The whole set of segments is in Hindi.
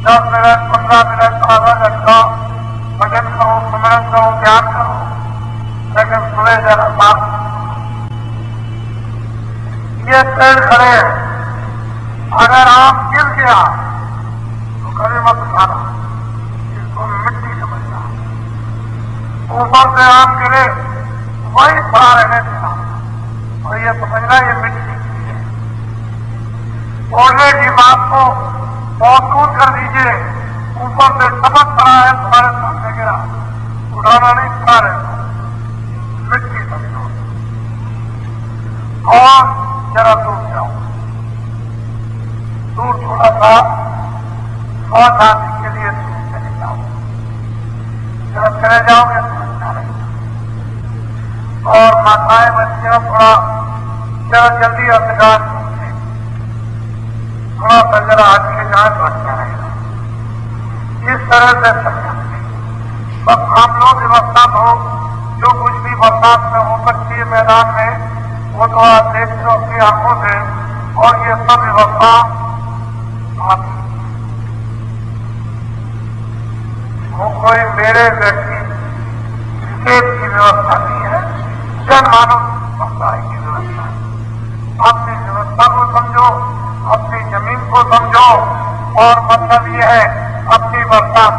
10 मिनट 15 मिनट आधा घंटा भजन करो, सुमरन करो, ज्ञान करो, लेकिन सुबह जरा बात ये पेड़ खड़े हैं, अगर आम गिर गया तो कभी मत उठाना, इसको मिट्टी समझना। ऊपर से आम गिरे वही पड़ा रहने देना और ये समझना ये मिट्टी की है। बोलने की बात को बहुत दूर कर दीजिए, ऊपर से चमक पड़ा है तुम्हारे सामने गिरा, उठाना नहीं, पड़ा रहना, मिट्टी समझो। और जरा दूर जाओ, दूर थोड़ा सा 100 आदमी के लिए दूर चले जाओ, जब चले जाओगे तो अच्छा रहेगा। और माताएं बच्चियां थोड़ा जरा जल्दी अधिकार पहुंचे, थोड़ा सा जरा आज के जाए तो अच्छा रहेगा। इस तरह से समझाते बस आप लोग व्यवस्था हो, जो कुछ भी बरसात में हो सकती है मैदान में वो तो आप देख लो अपनी आंखों से, और ये सब व्यवस्था वो कोई मेरे व्यक्ति विशेष की व्यवस्था नहीं है, जनमानव समुदाय की व्यवस्था है। अपनी व्यवस्था को समझो, अपनी जमीन को समझो, और मतलब ये है अपनी बरसात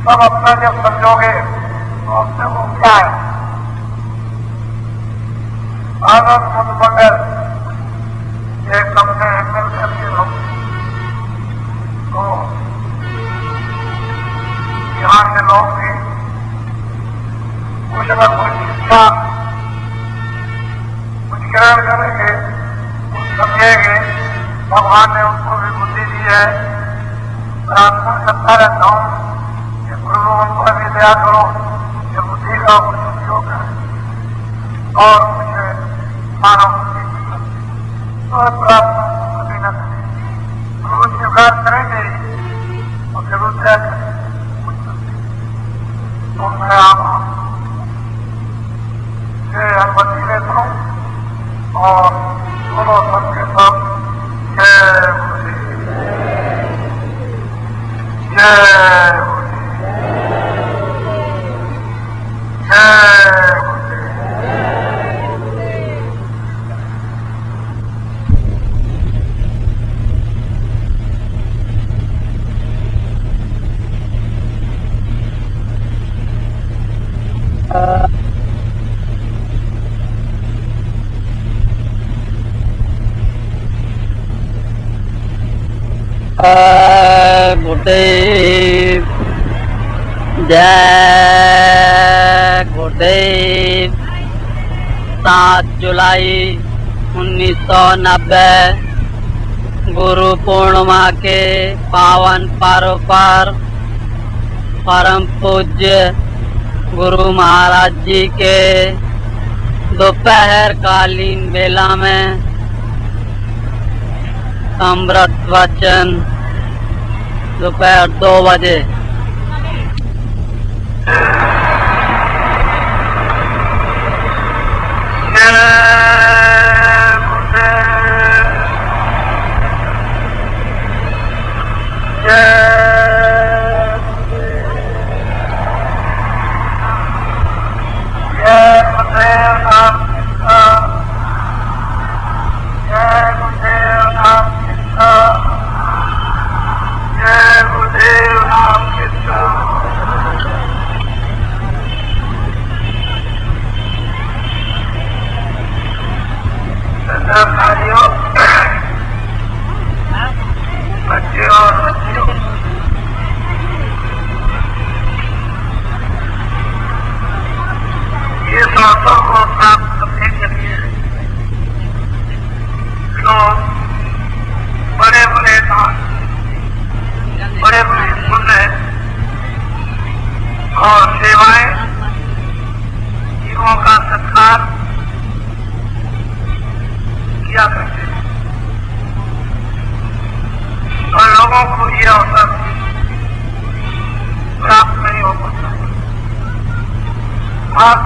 सब अपना जब समझोगे तो अपने वो क्या है। आनंद मुतबगर एक सबसे मिल करके लोग तो यहाँ के लोग भी कुछ न कुछ शिक्षा कुछ ग्रहण करेंगे, कुछ समझेंगे। भगवान ने उनको भी बुद्धि दी है। प्रार्थना करता रहता हूँ कि गुरु उनको भी दया करो, ये बुद्धि का कुछ उपयोग है और कुछ मानव और प्रार्थना कभी न करें, गुरु स्वीकार करेंगे और जरूर क्या करें। तो मैं आप से अनुमति लेता हूँ और दोनों सबके सब जय गुरुदेव, जय गुरुदेव, जय गुरुदेव, जय गुरुदेव। 7 जुलाई 1990 गुरु पूर्णिमा के पावन पर्व पर परम पूज्य गुरु महाराज जी के दोपहर कालीन बेला में अमृत वचन दोपहर 2 बजे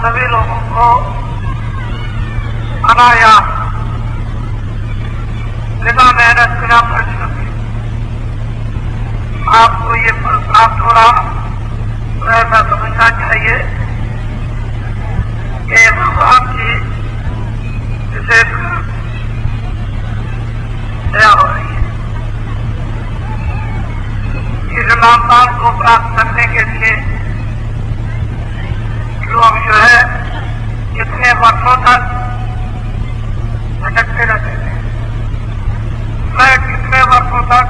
सभी लोगों को अनायास बिना मेहनत बिना परिश्रम आप थोड़ा ऐसा समझना चाहिए कि भगवान की विशेष दया हो रही है। इस नामदान को प्राप्त करने के लिए लोग जो है कितने वर्षों तक भटकते रहते थे। मैं कितने वर्षों तक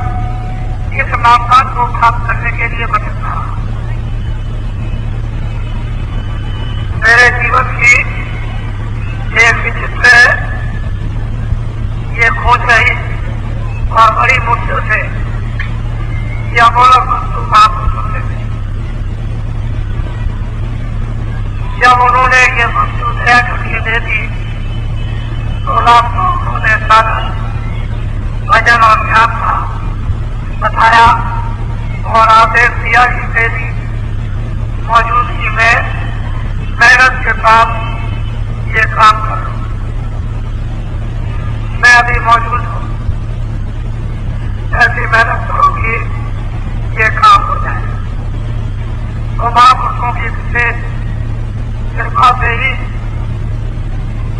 इस नामदान को प्राप्त करने के लिए भटकता रहा। मेरे जीवन की एक विचित्र ये खोज रही और बड़ी मुश्किल से यह अमोलक वस्तु प्राप्त करते थे। जब उन्होंने ये वस्तु दया करके दे दी तो उन्होंने सारा भजन और ध्यान का बताया और आदेश दिया कि तेरी मौजूदगी में मेहनत के साथ ये काम करो। मैं अभी मौजूद हूँ, ऐसी मेहनत करोगी ये काम हो जाए। तो महापुरुषों की विशेष कृपा से ही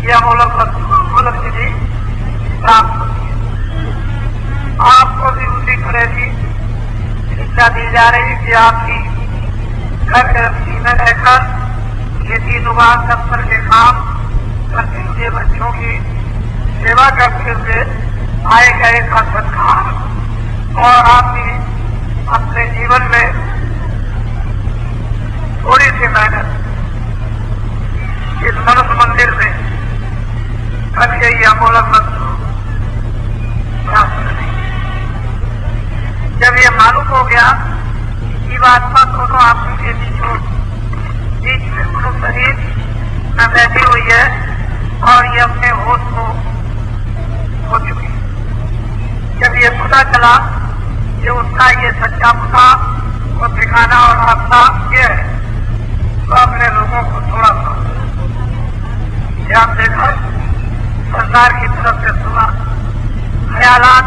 यह अमोलक निधि प्राप्त होती है। आपको भी उसी तरह की शिक्षा दी जा रही है कि आपकी घर गृहस्थी में रहकर खेती दुकान दफ्तर के काम करते हुए बच्चों की सेवा करते हुए आए गए का सत्कार और आप भी अपने जीवन में थोड़ी सी मेहनत इस मनुष्य मंदिर में करके ये अमोलक वस्तु प्राप्त करें। जब ये मालूम हो गया जीवात्मा दोनों आत्मा के बीच में मनुष्य शरीर में बैठी हुई है और ये अपने होश को हो चुकी। जब ये पता चला कि उसका ये सच्चा पता और ठिकाना और रास्ता ये है तो अपने लोगों को थोड़ा सा ध्यान देकर संसार की तरफ से सुना ख्यालात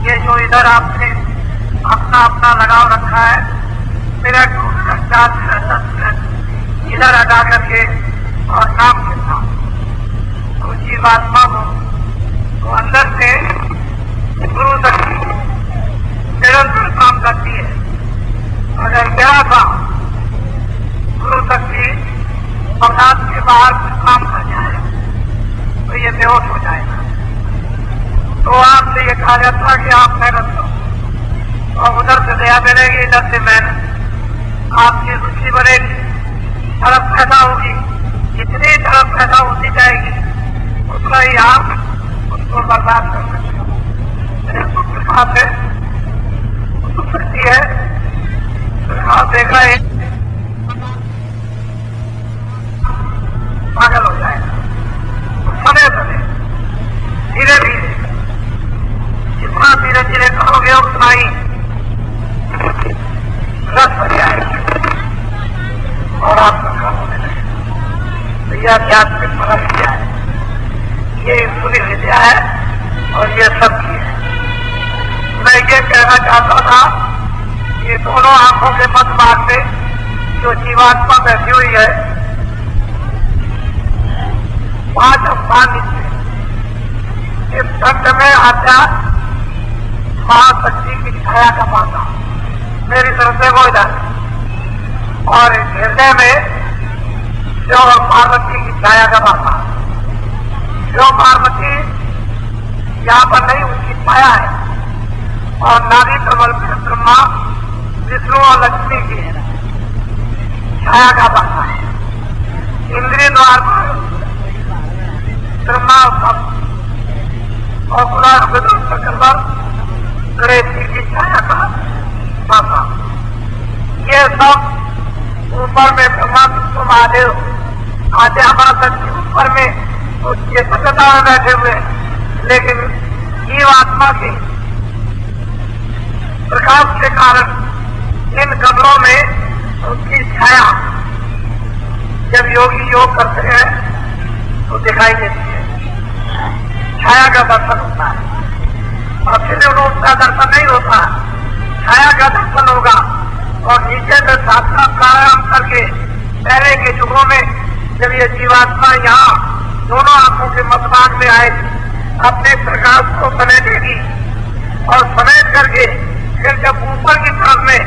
ये जो इधर आपने अपना अपना लगाव रखा है मेरा 4 मिनट इधर अदा करके और नाम के साथ तो जीवात्मा को तो अंदर से गुरु शक्ति निरंतर काम करती है। अगर जरा सा गुरु शक्ति अवसाद के बाहर काम कर जाए तो ये बेहोश हो जाएगा। तो आपसे ये कहा जाता है कि आप मेहनत करो और उधर से दया मिलेगी, इधर से मेहनत आपकी रुचि बढ़ेगी, तड़प पैदा होगी। जितनी तड़प पैदा होती जाएगी उतना ही आप उसको बर्बाद कर सकते हो। कृपा से सकती है आप देखा है पागल हो जाएगा। समय समय धीरे धीरे जितना धीरे धीरे करोगे उतना ही रस बन जाएगा और आपका काम होने लगेगा। तो यह आध्यात्मिक विद्या है, ये ईश्वरी विद्या है और ये सबकी है। मैं ये कहना चाहता था कि दोनों आंखों के मध्य भाग से जो जीवात्मा बैठी हुई है 5 अवस्थान इस दंड में अध्यात्म महाशक्ति की छाया का पाता मेरी तरफ से वो इधर और हृदय में शिव और पार्वती की छाया का पाता। शिव पार्वती यहाँ पर नहीं उनकी छाया है और नाभि कमल में ब्रह्मा विष्णु और लक्ष्मी की छाया का पाता है। इंद्रिय द्वार पर ब्रह्मा और पुराण चक्रवर गणेश जी की छाया का पाता। ये सब ऊपर में ब्रह्मा विष्णु महादेव आते हमारा शक्ति ऊपर में उसके सत्यता में बैठे हुए, लेकिन जीव आत्मा के प्रकाश के कारण इन कमरों में उसकी छाया जब योगी योग करते हैं तो दिखाई देती है, छाया का दर्शन होता है। और फिर उसका दर्शन नहीं होता छाया का दर्शन होगा और नीचे से साक्षात प्राणायाम करके पहले के युगों में जब ये जीवात्मा यहाँ दोनों आंखों के मतदान में आए अपने प्रकाश को समेटेगी और समेट करके फिर जब ऊपर की तरफ में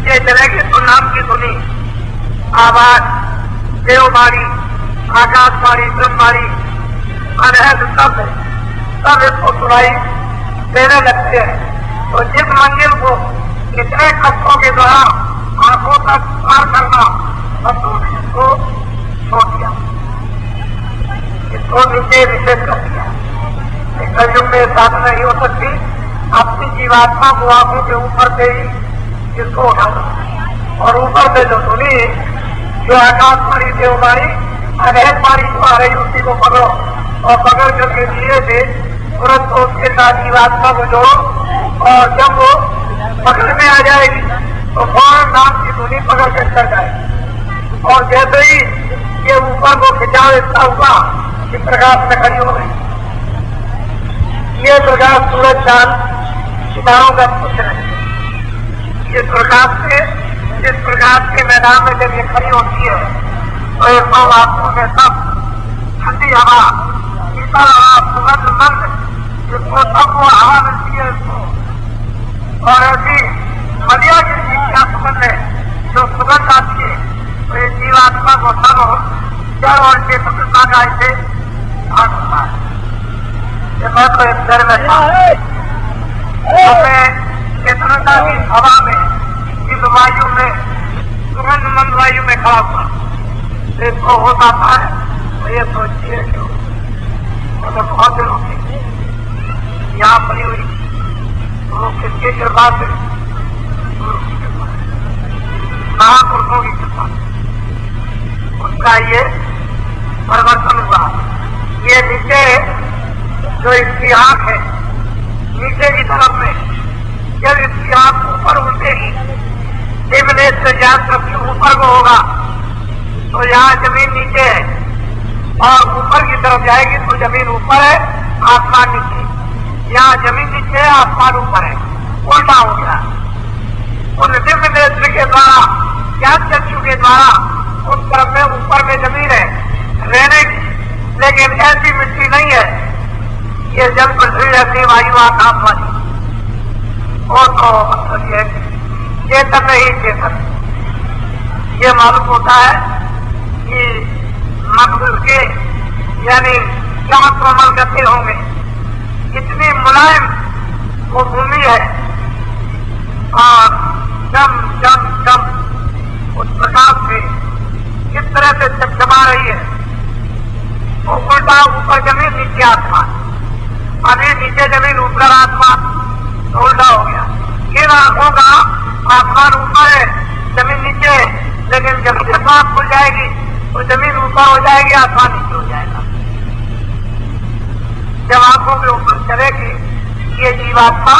ये चलेगी तो नाम की धुनी आवाज देववाणी आकाशवाणी ब्रह्मवाणी अनहद सब इसको सुनाई देने लगते हैं। तो जिस मंजिल को कितने कष्टों के द्वारा आंखों तक पार करना बंधु ने इसको छोड़ दिया, इसको नीचे निषेध कर दिया। कलयुग में साधना नहीं हो सकती, अपनी जीवात्मा को आंखों के ऊपर से ही इसको उठा दो और ऊपर से जो सुनी जो आकाशवाणी देववाणी अनहदवाणी जो आ रही उसी को पकड़ो और पकड़ करके धीरे से तुरंत उसके साथ जीवात्मा को जोड़ो और जब वो पकड़ में आ जाएगी तो फौरन नाम की धुनी पकड़ कर चल जाएगी और जैसे ही ये ऊपर को खिंचाव इतना हुआ कि प्रकाश में खड़ी हो गई। ये प्रकाश सूरज चांद सितारों का पुत्र है। इस प्रकाश से जिस प्रकाश के मैदान में जब ये खड़ी होती है तो ये सौ आंखों में सब ठंडी हवा शीतल हवा सुगंध मंद जिसको सबको हवा मिलती है इसको और ऐसी मदिया की क्या सुगंध है जो सुगंध आती है तो ये जीवात्मा को सब जड़ और चेतनता का इसे भाग होता है। मैं तो एक घर में था हमें चेतनता की हवा में इस वायु में सुगंध मंद वायु में खड़ा हुआ इसको होता था तो ये सोचिए क्यों मतलब बहुत दिनों की यहाँ पड़ी हुई तो किसकी कृपा से महापुरुषों की कृपा उसका ये परिवर्तन हुआ। ये नीचे जो इसकी आंख है नीचे की तरफ में जब इसकी आंख ऊपर उठेगी देवनेश से ज्ञान सबके ऊपर को होगा तो यहाँ जमीन नीचे है और ऊपर की तरफ जाएगी तो जमीन ऊपर है आसमान नीचे। यहाँ जमीन नीचे है आसमान ऊपर है, उल्टा हो गया। उन दिव्य नेत्र के द्वारा ज्ञान चक्षु के द्वारा उस तरफ में ऊपर में जमीन है रहने की, लेकिन ऐसी मिट्टी नहीं है ये जल पृथ्वी ऐसी वायु आकाश वाली और तो मतलब ये चेतन नहीं चेतन। ये मालूम होता है कि मकसद के यानी चमत्प्रमल गति होंगे इतनी मुलायम वो भूमि है और जम जम जम उस प्रकाश से किस तरह से चमचमा रही है वो उल्टा ऊपर जमीन नीचे आसमान, अभी नीचे जमीन ऊपर आसमान तो उल्टा हो गया। इन आंखों का आसमान ऊपर है जमीन नीचे है, लेकिन जब आसमान खुल जाएगी तो जमीन ऊपर हो जाएगी आसमान नीचे हो जाएगा। जब आंखों के ऊपर चलेगी ये जीवात्मा